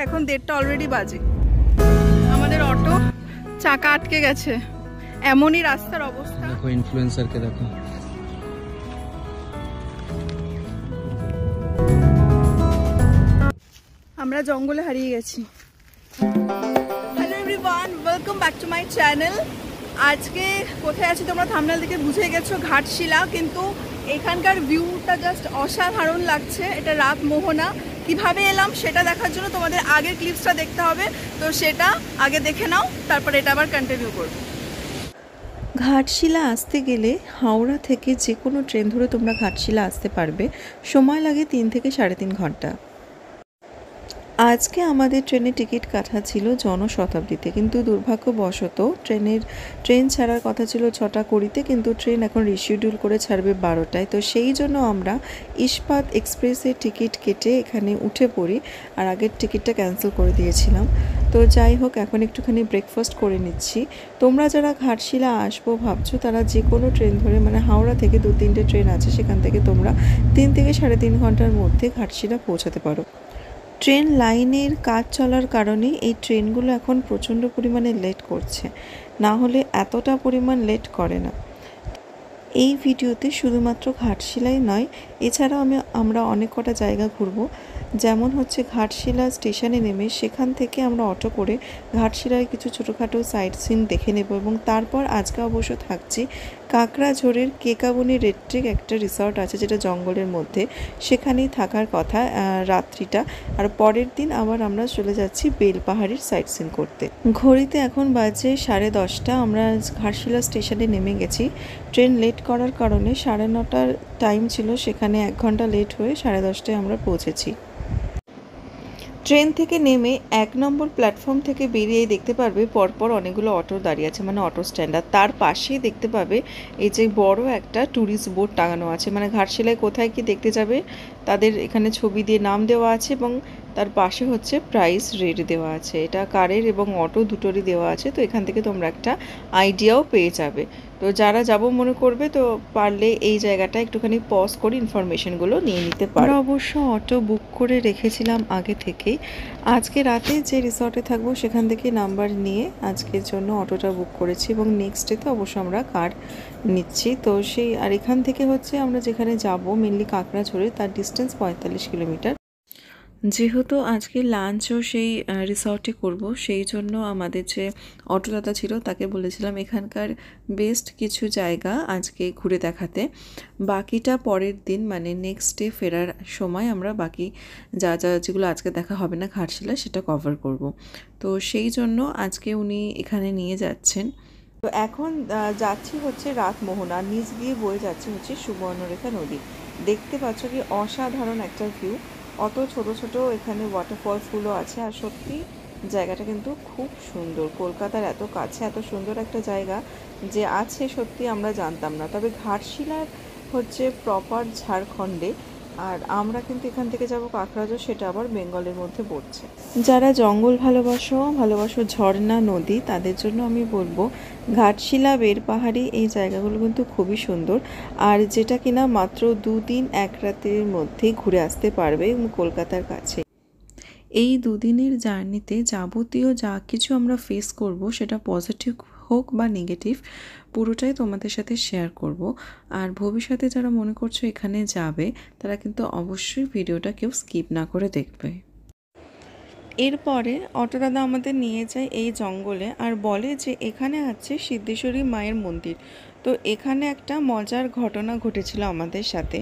এখন 1:30 অলরেডি বাজে। আমাদের অটো চাকা আটকে গেছে, এমনই রাস্তার অবস্থা। দেখো ইনফ্লুয়েন্সারকে দেখো। আমরা জঙ্গলে হারিয়ে গেছি। Hello everyone, welcome back to my channel. আজকে কোথায় আছি তোমরা থাম্বনেল দেখে বুঝে গেছো, ঘাটশিলা। কিন্তু এখানকার ভিউটা জাস্ট অসাধারণ লাগছে। এটা রাত মোহনা। কিভাবে এলাম সেটা দেখার জন্য তোমাদের আগের ক্লিপসটা দেখতে হবে, তো সেটা আগে দেখে নাও, তারপর এটা আবার কন্টিনিউ করবো। ঘাটশিলা আসতে গেলে হাওড়া থেকে যে কোনো ট্রেন ধরে তোমরা ঘাটশিলা আসতে পারবে। সময় লাগে 3 থেকে 3.5 ঘন্টা। আজকে আমাদের ট্রেনের টিকিট কাটা ছিল জনশতাব্দীতে, কিন্তু দুর্ভাগ্যবশত ট্রেন ছাড়ার কথা ছিল 6টা 20-তে, কিন্তু ট্রেন এখন রিশিডিউল করে ছাড়বে 12টায়। তো সেই জন্য আমরা ইস্পাত এক্সপ্রেসের টিকিট কেটে এখানে উঠে পড়ি, আর আগের টিকিটটা ক্যান্সেল করে দিয়েছিলাম। তো যাই হোক, এখন একটুখানি ব্রেকফাস্ট করে নিচ্ছি। তোমরা যারা ঘাটশিলা আসবো ভাবছো, তারা যে কোনো ট্রেন ধরে, মানে হাওড়া থেকে 2-3টে ট্রেন আছে, সেখান থেকে তোমরা 3 থেকে 3.5 ঘন্টার মধ্যে ঘাটশিলা পৌঁছাতে পারো। ট্রেন লাইনের কাজ চলার কারণে এই ট্রেনগুলো এখন প্রচণ্ড পরিমাণে লেট করছে, না হলে এতটা পরিমাণ লেট করে না। এই ভিডিওতে শুধুমাত্র ঘাটশিলাই নয়, এছাড়াও আমরা অনেক কটা জায়গা ঘুরবো। যেমন হচ্ছে ঘাটশিলা স্টেশনে নেমে সেখান থেকে আমরা অটো করে ঘাটশিলায় কিছু ছোটোখাটো সাইট সিন দেখে নেব, এবং তারপর আজকে অবশ্য থাকছি কাকড়াঝোড়ের কেকাবনি রেট্রিক একটা রিসর্ট আছে, যেটা জঙ্গলের মধ্যে, সেখানেই থাকার কথা রাত্রিটা। আর পরের দিন আবার আমরা চলে যাচ্ছি বেলপাহাড়ির সাইট সিন করতে। ঘড়িতে এখন বাজে 10:30। আমরা ঘাটশিলা স্টেশনে নেমে গেছি। ট্রেন লেট করার কারণে 9:30টার টাইম ছিল, সেখানে 1 ঘন্টা লেট হয়ে 10:30টায় আমরা পৌঁছেছি। ট্রেন থেকে নেমে 1 নম্বর প্ল্যাটফর্ম থেকে বেরিয়ে দেখতে পারবে পরপর অনেকগুলো অটো দাঁড়িয়ে আছে, মানে অটো স্ট্যান্ড। আর তার পাশেই দেখতে পাবে এই যে বড় একটা ট্যুরিস্ট বোর্ড টাঙানো আছে, মানে ঘাটশিলায় কোথায় কি দেখতে যাবে তাদের এখানে ছবি দিয়ে নাম দেওয়া আছে, এবং তার পাশে হচ্ছে প্রাইস রেট দেওয়া আছে। এটা কারের এবং অটো দুটোরই দেওয়া আছে, তো এখান থেকে তোমরা একটা আইডিয়াও পেয়ে যাবে। তো যারা যাব মনে করবে, তো পারলে এই জায়গাটা একটুখানি পজ করে ইনফরমেশনগুলো নিয়ে নিতে পারো। আমরা অবশ্য অটো বুক করে রেখেছিলাম আগে থেকেই। আজকে রাতে যে রিসর্টে থাকবো সেখান থেকে নাম্বার নিয়ে আজকের জন্য অটোটা বুক করেছি, এবং নেক্সট ডেতে অবশ্য আমরা কার নিচ্ছি। তো আর এখান থেকে হচ্ছে আমরা যেখানে যাব মেনলি কাকড়াঝোড়ে, তার ডিস্টেন্স 45 কিলোমিটার। যেহেতু আজকে লাঞ্চও সেই রিসর্টে করব, সেই জন্য আমাদের যে অটোদাতা ছিল তাকে বলেছিলাম এখানকার বেস্ট কিছু জায়গা আজকে ঘুরে দেখাতে। বাকিটা পরের দিন, মানে নেক্সট ডে ফেরার সময় আমরা বাকি যেগুলো আজকে দেখা হবে না ঘাটশিলা, সেটা কভার করব। তো সেই জন্য আজকে উনি এখানে নিয়ে যাচ্ছেন। তো এখন যাচ্ছি হচ্ছে রাত মোহনা, নিচ দিয়ে বয়ে যাচ্ছে হচ্ছে সুবর্ণরেখা নদী। দেখতে পাচ্ছ কি অসাধারণ একটা ভিউ। অত ছোট ছোট এখানে ওয়াটারফলসগুলো আছে, আর সত্যি জায়গাটা কিন্তু খুব সুন্দর। কলকাতার এত কাছে এত সুন্দর একটা জায়গা যে আছে, সত্যি আমরা জানতাম না। তবে ঘাটশিলার হচ্ছে প্রপার ঝাড়খণ্ডে, আর আমরা কিন্তু এখান থেকে যাব কাকড়াঝোড়, সেটা আবার বেঙ্গলের মধ্যে পড়ছে। যারা জঙ্গল ভালোবাসো ঝর্ণা নদী, তাদের জন্য আমি বলবো ঘাটশিলা বেলপাহাড়ি এই জায়গাগুলো কিন্তু খুবই সুন্দর, আর যেটা কিনা মাত্র 2 দিন 1 রাতের মধ্যে ঘুরে আসতে পারবে কলকাতার কাছে। এই 2 দিনের জার্নিতে যাবতীয় যা কিছু আমরা ফেস করব, সেটা পজিটিভ হোক বা নেগেটিভ, পুরোটাই তোমাদের সাথে শেয়ার করব। আর ভবিষ্যতে যারা মনে করছো এখানে যাবে, তারা কিন্তু অবশ্যই ভিডিওটা কেউ স্কিপ না করে দেখবে। এরপরে অটোদাদা আমাদের নিয়ে যায় এই জঙ্গলে, আর বলে যে এখানে আছে সিদ্ধেশ্বরী মায়ের মন্দির। তো এখানে একটা মজার ঘটনা ঘটেছিল আমাদের সাথে।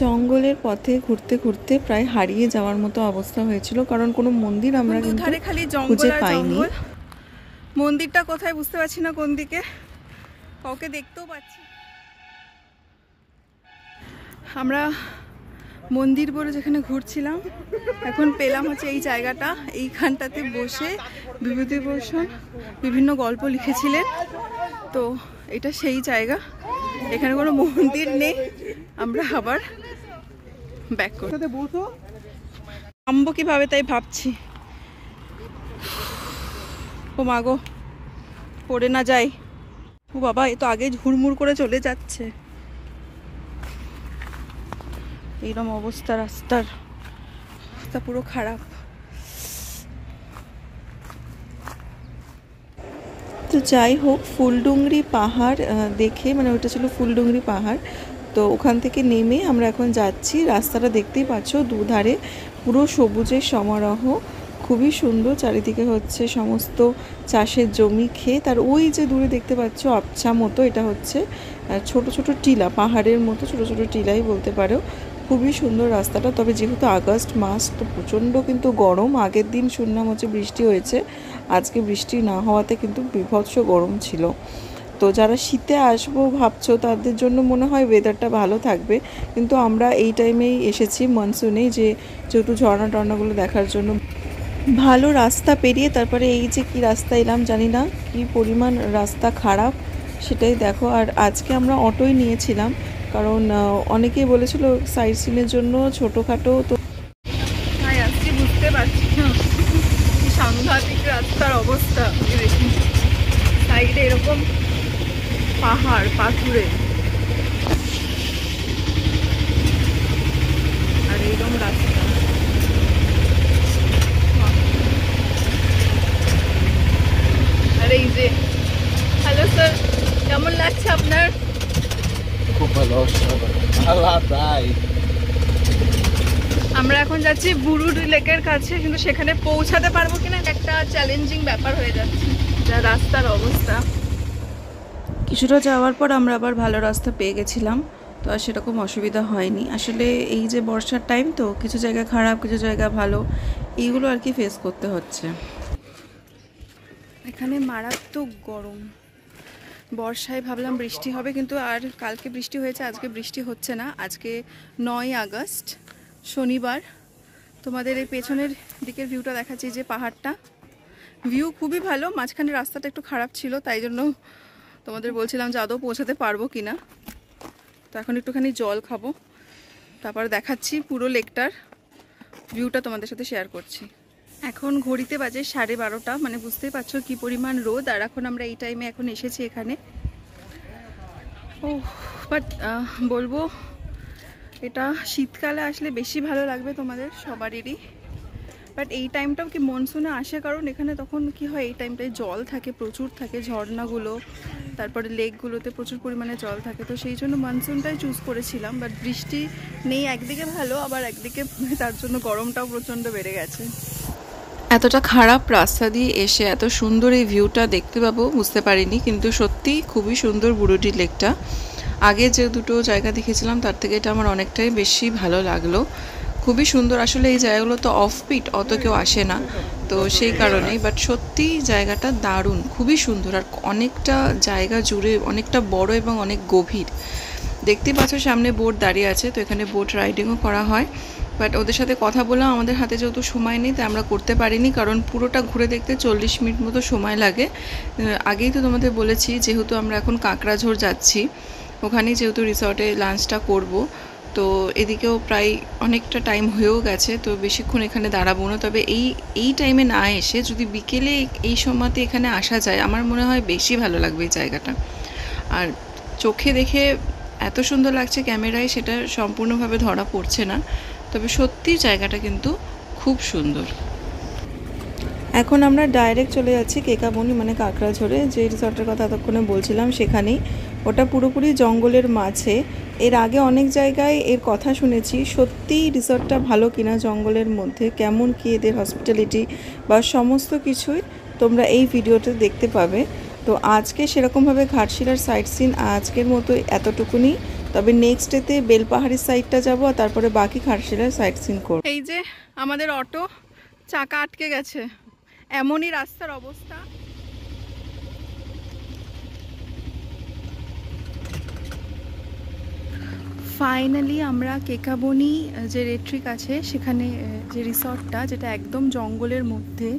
জঙ্গলের পথে ঘুরতে ঘুরতে প্রায় হারিয়ে যাওয়ার মতো অবস্থা হয়েছিল, কারণ কোনো মন্দির আমরা কিন্তু খালি খুঁজে পাইনি। মন্দিরটা কোথায় বুঝতে পারছি না, কোন দিকে, কাউকে দেখতেও পাচ্ছি। আমরা মন্দির বলে যেখানে ঘুরছিলাম, এখন পেলাম হচ্ছে এই জায়গাটা। এইখানটাতে বসে বিভূতিভূষণ বিভিন্ন গল্প লিখেছিলেন, তো এটা সেই জায়গা। এখানে কোনো মন্দির নেই, আমরা আবার ব্যাক করতে নামবো কিভাবে তাই ভাবছি। ও মাগো, পড়ে না যাই। ও বাবা, এ তো আগে ঝুরমুর করে চলে যাচ্ছে। এইরকম অবস্থা রাস্তার, রাস্তা পুরো খারাপ। তো যাই হোক, ফুলডুংরি পাহাড় দেখে, মানে ওটা ছিল ফুলডুংরি পাহাড়, তো ওখান থেকে নেমে আমরা এখন যাচ্ছি। রাস্তাটা দেখতেই পাচ্ছ, দুধারে পুরো সবুজের সমারোহ, খুবই সুন্দর। চারিদিকে হচ্ছে সমস্ত চাষের জমি, ক্ষেত, আর ওই যে দূরে দেখতে পাচ্ছ আবছা মতো, এটা হচ্ছে ছোট ছোট টিলা, পাহাড়ের মতো ছোট ছোট টিলাই বলতে পারো। খুবই সুন্দর রাস্তাটা। তবে যেহেতু আগস্ট মাস, তো প্রচণ্ড কিন্তু গরম। আগের দিন শুনলাম হচ্ছে বৃষ্টি হয়েছে, আজকে বৃষ্টি না হওয়াতে কিন্তু বিভৎস গরম ছিল। তো যারা শীতে আসবো ভাবছো তাদের জন্য মনে হয় ওয়েদারটা ভালো থাকবে, কিন্তু আমরা এই টাইমেই এসেছি মনসুনেই, যেহেতু ঝর্ণা টর্নাগুলো দেখার জন্য। ভালো রাস্তা পেরিয়ে তারপরে এই যে কি রাস্তা এলাম জানি না, কি পরিমাণ রাস্তা খারাপ সেটাই দেখো। আর আজকে আমরা অটোই নিয়েছিলাম, কারণ অনেকেই বলেছিল সাইট সিনের জন্য ছোটোখাটো, তো তাই আসছি, বুঝতে পারছি না কি সাংঘাতিক রাস্তার অবস্থা। দেখি সাইডে এরকম পাহাড়, পাথুরে, আর এইরকম রাস্তা। আর এই যে, হ্যালো স্যার, কেমন লাগছে আপনার? খুব ভালো। আমরা এখন যাচ্ছি বুরুড লেকের কাছে, কিন্তু সেখানে পৌঁছাতে পারবো কিনা একটা চ্যালেঞ্জিং ব্যাপার হয়ে যাচ্ছে, যা রাস্তার অবস্থা। কিছুটা যাওয়ার পর আমরা আবার ভালো রাস্তা পেয়ে গেছিলাম, তো আর সেরকম অসুবিধা হয়নি। আসলে এই যে বর্ষার টাইম, তো কিছু জায়গা খারাপ, কিছু জায়গা ভালো, এইগুলো আর কি ফেস করতে হচ্ছে। এখানে মারাত্মক গরম। বর্ষায় ভাবলাম বৃষ্টি হবে, কিন্তু আর কালকে বৃষ্টি হয়েছে, আজকে বৃষ্টি হচ্ছে না। আজকে 9 আগস্ট, শনিবার। তোমাদের এই পেছনের দিকের ভিউটা দেখাচ্ছি, যে পাহাড়টা, ভিউ খুবই ভালো। মাঝখানে রাস্তাটা একটু খারাপ ছিল, তাই জন্য তোমাদের বলছিলাম যে আদৌ পৌঁছাতে পারবো কিনা। তো এখন একটুখানি জল খাবো, তারপর দেখাচ্ছি পুরো লেকটার ভিউটা তোমাদের সাথে শেয়ার করছি। এখন ঘড়িতে বাজে 12:30, মানে বুঝতেই পারছো কি পরিমাণ রোদ। আর এখন আমরা এই টাইমে এখন এসেছি এখানে। ও বাট বলবো এটা শীতকালে আসলে বেশি ভালো লাগবে তোমাদের সবারই। বাট এই টাইমটাও কি মনসুনে আসে, কারণ এখানে তখন কি হয়, এই টাইমটায় জল থাকে, প্রচুর থাকে, ঝর্ণাগুলো, তারপরে লেকগুলোতে প্রচুর পরিমাণে জল থাকে। তো সেই জন্য মনসুনটাই চুজ করেছিলাম। বাট বৃষ্টি নেই, একদিকে ভালো, আবার একদিকে তার জন্য গরমটাও প্রচণ্ড বেড়ে গেছে। এতটা খারাপ রাস্তা দিয়ে এসে এত সুন্দর এই ভিউটা দেখতে পাবো বুঝতে পারিনি, কিন্তু সত্যি খুবই সুন্দর বুরুডি লেকটা। আগে যে দুটো জায়গা দেখেছিলাম তার থেকে এটা আমার অনেকটাই বেশি ভালো লাগলো। খুবই সুন্দর। আসলে এই জায়গাগুলো তো অফবিট, অত কেউ আসে না, তো সেই কারণেই। বাট সত্যি জায়গাটা দারুণ, খুবই সুন্দর, আর অনেকটা জায়গা জুড়ে অনেকটা বড় এবং অনেক গভীর। দেখতে পাচ্ছ সামনে বোট দাঁড়িয়ে আছে, তো এখানে বোট রাইডিংও করা হয়। বাট ওদের সাথে কথা বললাম, আমাদের হাতে যেহেতু সময় নেই তাই আমরা করতে পারিনি, কারণ পুরোটা ঘুরে দেখতে 40 মিনিট মতো সময় লাগে। আগেই তো তোমাদের বলেছি, যেহেতু আমরা এখন কাঁকড়াঝোড় যাচ্ছি, ওখানেই যেহেতু রিসর্টে লাঞ্চটা করব, তো এদিকেও প্রায় অনেকটা টাইম হয়েও গেছে, তো বেশিক্ষণ এখানে দাঁড়াবো না। তবে এই টাইমে না এসে যদি বিকেলে এই সময়তে এখানে আসা যায়, আমার মনে হয় বেশি ভালো লাগবে এই জায়গাটা। আর চোখে দেখে এত সুন্দর লাগছে, ক্যামেরায় সেটা সম্পূর্ণভাবে ধরা পড়ছে না, তবে সত্যি জায়গাটা কিন্তু খুব সুন্দর। এখন আমরা ডাইরেক্ট চলে যাচ্ছি কেকাবনি, মানে কাঁকড়াঝোড়ে, যে রিসর্টের কথা এতক্ষণে বলছিলাম সেখানেই। ওটা পুরোপুরি জঙ্গলের মাঝে। এর আগে অনেক জায়গায় এর কথা শুনেছি, সত্যি রিসর্টটা ভালো কিনা, জঙ্গলের মধ্যে কেমন কি এদের হসপিটালিটি বা সমস্ত কিছুই তোমরা এই ভিডিওতে দেখতে পাবে। তো আজকে সেরকমভাবে ঘাটশিলার সাইট সিন আজকের মতো এতটুকুনি। তবে নেক্সট ডেতে বেলপাহাড়ির সাইডটা যাবো, আর তারপরে বাকি ঘাটশিলার সাইট সিন করব। এই যে আমাদের অটো চাকা আটকে গেছে, এমনই রাস্তার অবস্থা। ফাইনালি আমরা কেকাবনি যে রেট্রিক আছে সেখানে, যে রিসর্টটা যেটা একদম জঙ্গলের মধ্যে,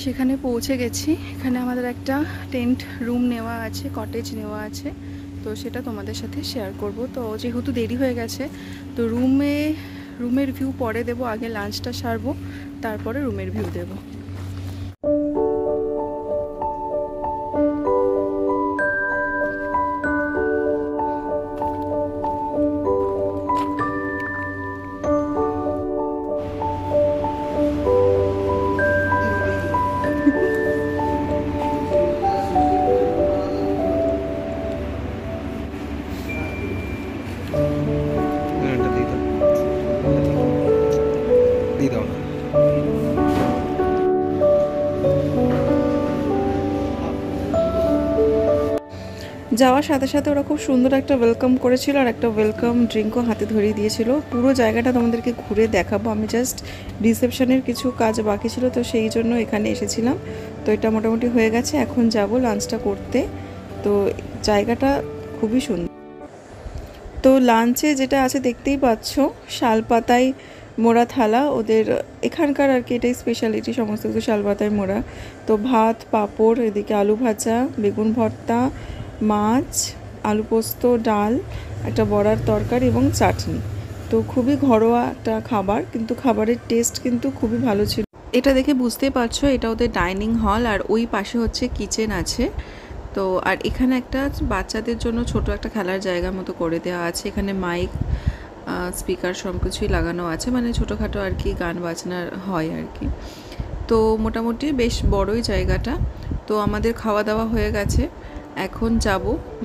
সেখানে পৌঁছে গেছি। এখানে আমাদের একটা টেন্ট রুম নেওয়া আছে, কটেজ নেওয়া আছে, তো সেটা তোমাদের সাথে শেয়ার করব। তো যেহেতু দেরি হয়ে গেছে, তো রুমের ভিউ পরে দেবো, আগে লাঞ্চটা সারবো, তারপরে রুমের ভিউ দেবো। হাতই দাও না। যাওয়ার সাথে সাথে ওরা খুব সুন্দর একটা ওয়েলকাম করেছিল আর একটা ওয়েলকাম ড্রিঙ্কও হাতে ধরিয়ে দিয়েছিল। পুরো জায়গাটা তোমাদেরকে ঘুরে দেখাবো, আমি জাস্ট রিসেপশনের কিছু কাজ বাকি ছিল তো সেই জন্য এখানে এসেছিলাম। তো এটা মোটামুটি হয়ে গেছে, এখন যাব লাঞ্চটা করতে। তো জায়গাটা খুবই সুন্দর। তো লাঞ্চে যেটা আছে দেখতেই পাচ্ছ, শালপাতায় মোড়া থালা ওদের এখানকার আর কি, এটাই স্পেশালিটি, সমস্ত কিছু শালপাতায় মোড়া। তো ভাত, পাঁপড়, এদিকে আলু ভাজা, বেগুন ভর্তা, মাছ, আলু পোস্ত, ডাল, একটা বড়ার তরকারি এবং চাটনি। তো খুবই ঘরোয়া একটা খাবার, কিন্তু খাবারের টেস্ট কিন্তু খুবই ভালো ছিল। এটা দেখে বুঝতেই পারছো এটা ওদের ডাইনিং হল, আর ওই পাশে হচ্ছে কিচেন আছে। তো আর এখানে একটা বাচ্চাদের জন্য ছোট একটা খেলার জায়গা মতো করে দেওয়া আছে। এখানে মাইক, স্পিকার সব কিছুই লাগানো আছে, মানে ছোটোখাটো আর কি গান বাজনার হয় আর কি। তো মোটামুটি বেশ বড়ই জায়গাটা। তো আমাদের খাওয়া দাওয়া হয়ে গেছে, এখন যাব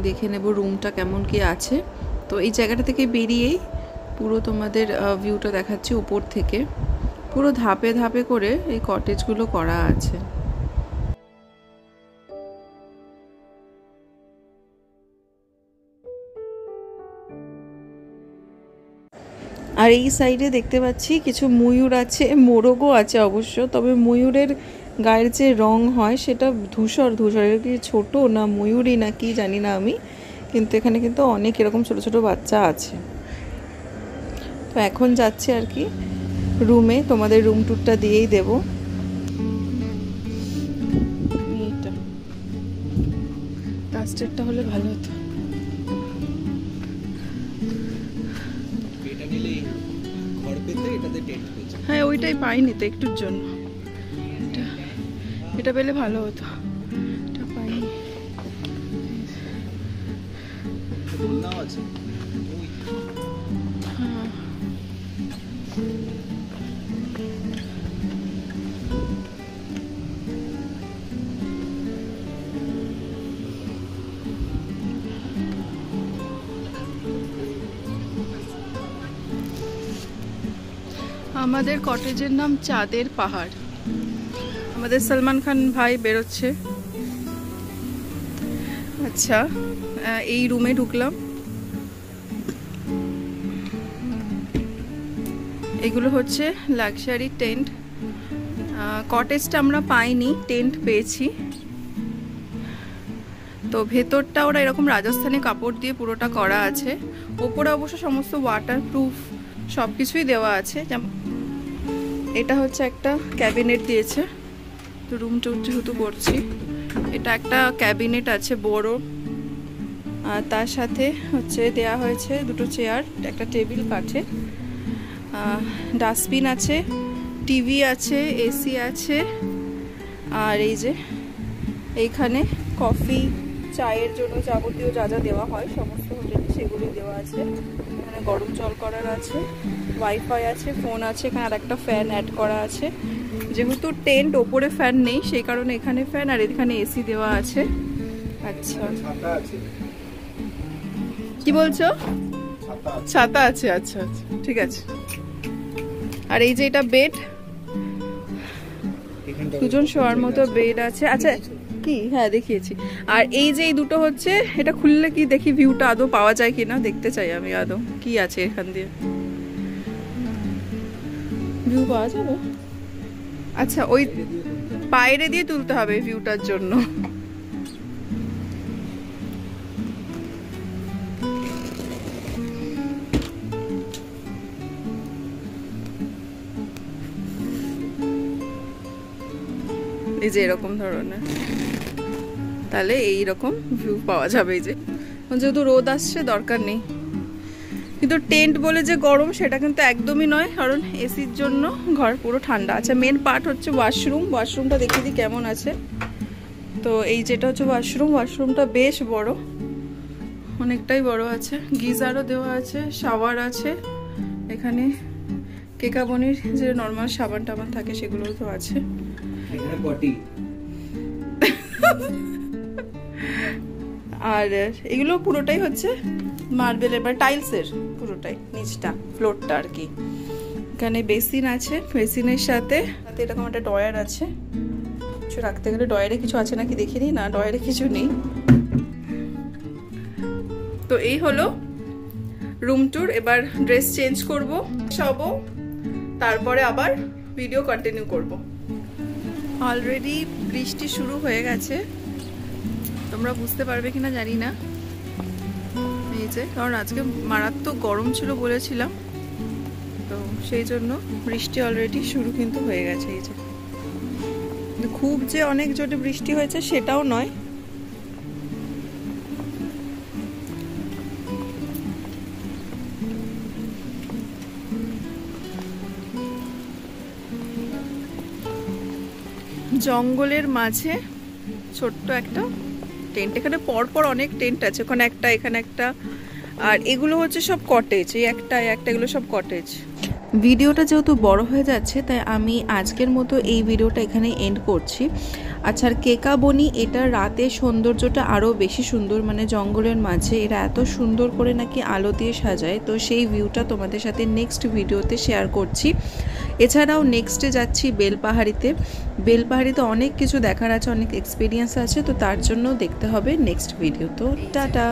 দেখে নেব রুমটা কেমন কি আছে। তো এই জায়গাটা থেকে বেরিয়েই পুরো তোমাদের ভিউটা দেখাচ্ছি উপর থেকে। পুরো ধাপে ধাপে করে এই কটেজগুলো করা আছে। আর এই সাইডে দেখতে পাচ্ছি কিছু ময়ূর আছে, মোরগও আছে অবশ্য, তবে ময়ূরের গায়ের যে রং হয় সেটা ধূসর ধূসর, এর কি ছোটো না ময়ূরই না কি জানি না আমি, কিন্তু এখানে কিন্তু অনেক এরকম ছোট ছোট বাচ্চা আছে। তো এখন যাচ্ছি আর কি রুমে, তোমাদের রুম ট্যুরটা দিয়েই দেব। এইটা কাস্টারটা হলে ভালো হতো। হ্যাঁ ওইটাই পাইনি তো একটুর জন্য, এটা পেলে ভালো হতো, এটা পাইনি। হ্যাঁ আমাদের কটেজের নাম চাঁদের পাহাড়। আমাদের সলমান খান ভাই বেরোচ্ছে। আচ্ছা এই রুমে ঢুকলাম, এগুলো হচ্ছে লাক্সারি টেন্ট। কটেজটা আমরা পাইনি, টেন্ট পেয়েছি। তো ভেতরটা ওরা এরকম রাজস্থানি কাপড় দিয়ে পুরোটা করা আছে। ওপরে অবশ্য সমস্ত ওয়াটারপ্রুফ সব কিছুই দেওয়া আছে। এটা হচ্ছে একটা ক্যাবিনেট দিয়েছে, তো রুম টুর যেহেতু করছি, এটা একটা ক্যাবিনেট আছে বড়, আর তার সাথে হচ্ছে দেয়া হয়েছে দুটো চেয়ার, একটা টেবিল কাঠে, ডাস্টবিন আছে, টিভি আছে, এসি আছে, আর এই যে এইখানে কফি চায়ের জন্য যাবতীয় যা যা দেওয়া হয় সমস্ত হোটেলে সেগুলি দেওয়া আছে। এখানে গরম জল করার আছে, ওয়াইফাই আছে, ফোন আছে, এখানে আর একটা ফ্যান অ্যাড করা আছে। যেহেতু টেন্ট ওপরে ফ্যান নেই সেই কারণে এখানে ফ্যান, আর এখানে এসি দেওয়া আছে। আচ্ছা কি বলছো? ছাতা আছে, আচ্ছা আচ্ছা ঠিক আছে। আর এই যে এটা বেড, দুজন শোয়ার মতো বেড আছে। আচ্ছা কি, হ্যাঁ দেখিয়েছি। আর এই যে এই দুটো হচ্ছে, এটা খুললে কি দেখি ভিউটা আদৌ পাওয়া যায় কিনা, দেখতে চাই আমি আদৌ কি আছে এখান দিয়ে, ভিউ পাওয়া যাবে। আচ্ছা ওই বাইরে দিয়ে তুলতে হবে ভিউটার জন্য। এই যে এরকম ধরনের, তাহলে এইরকম ভিউ পাওয়া যাবে। এই যে যেহেতু রোদ আসছে দরকার নেই, কিন্তু টেন্ট বলে যে গরম সেটা কিন্তু একদমই নয়, কারণ এসির জন্য ঘর পুরো ঠান্ডা আছে। মেন পার্ট হচ্ছে ওয়াশরুম, ওয়াশরুমটা দেখিয়ে দিই কেমন আছে। তো এই যেটা হচ্ছে ওয়াশরুম, ওয়াশরুমটা বেশ বড়, অনেকটাই বড় আছে, গিজারও দেওয়া আছে, শাওয়ার আছে, এখানে কেকাবনির যে নর্মাল সাবান টাবান থাকে সেগুলো তো আছে। আর এগুলো পুরোটাই হচ্ছে মার্বেলের বা টাইলসের, পুরোটাই নিচটা ফ্লোরটা আর কি। এখানে বেসিন আছে, বেসিনের সাথে এরকম একটা ড্রয়ার আছে, কিছু রাখতে গেলে। ড্রয়ারে কিছু আছে নাকি দেখিনি, না ড্রয়ারে কিছু নেই। তো এই হলো রুম ট্যুর। এবার ড্রেস চেঞ্জ করব, সব তারপরে আবার ভিডিও কন্টিনিউ করব। অলরেডি বৃষ্টি শুরু হয়ে গেছে, তোমরা বুঝতে পারবে কিনা জানি না। এই যে, কারণ আজকে মারাত্মক গরম ছিল বলেছিলাম, তো সেই জন্য বৃষ্টি অলরেডি শুরু কিন্তু হয়ে গেছে। এই যে, খুব যে অনেক জোরে বৃষ্টি হয়েছে সেটাও নয়। জঙ্গলের মাঝে ছোট্ট একটা টেন্ট। এখানে পরপর অনেক টেন্ট আছে, ওখানে একটা, এখানে একটা, আর এগুলো হচ্ছে সব কটেজ। এই একটা এগুলো সব কটেজ। ভিডিওটা যেহেতু বড় হয়ে যাচ্ছে, তাই আমি আজকের মতো এই ভিডিওটা এখানে এন্ড করছি। আচ্ছা, আর কেকাবনি, এটা রাতের সৌন্দর্যটা আরও বেশি সুন্দর, মানে জঙ্গলের মাঝে এরা এত সুন্দর করে নাকি আলো দিয়ে সাজায়। তো সেই ভিউটা তোমাদের সাথে নেক্সট ভিডিওতে শেয়ার করছি। এছাড়াও নেক্সটে যাচ্ছি বেলপাহাড়িতে। বেলপাহাড়িতে অনেক কিছু দেখার আছে, অনেক এক্সপিরিয়েন্স আছে, তো তার জন্য দেখতে হবে নেক্সট ভিডিও। তো টাটা।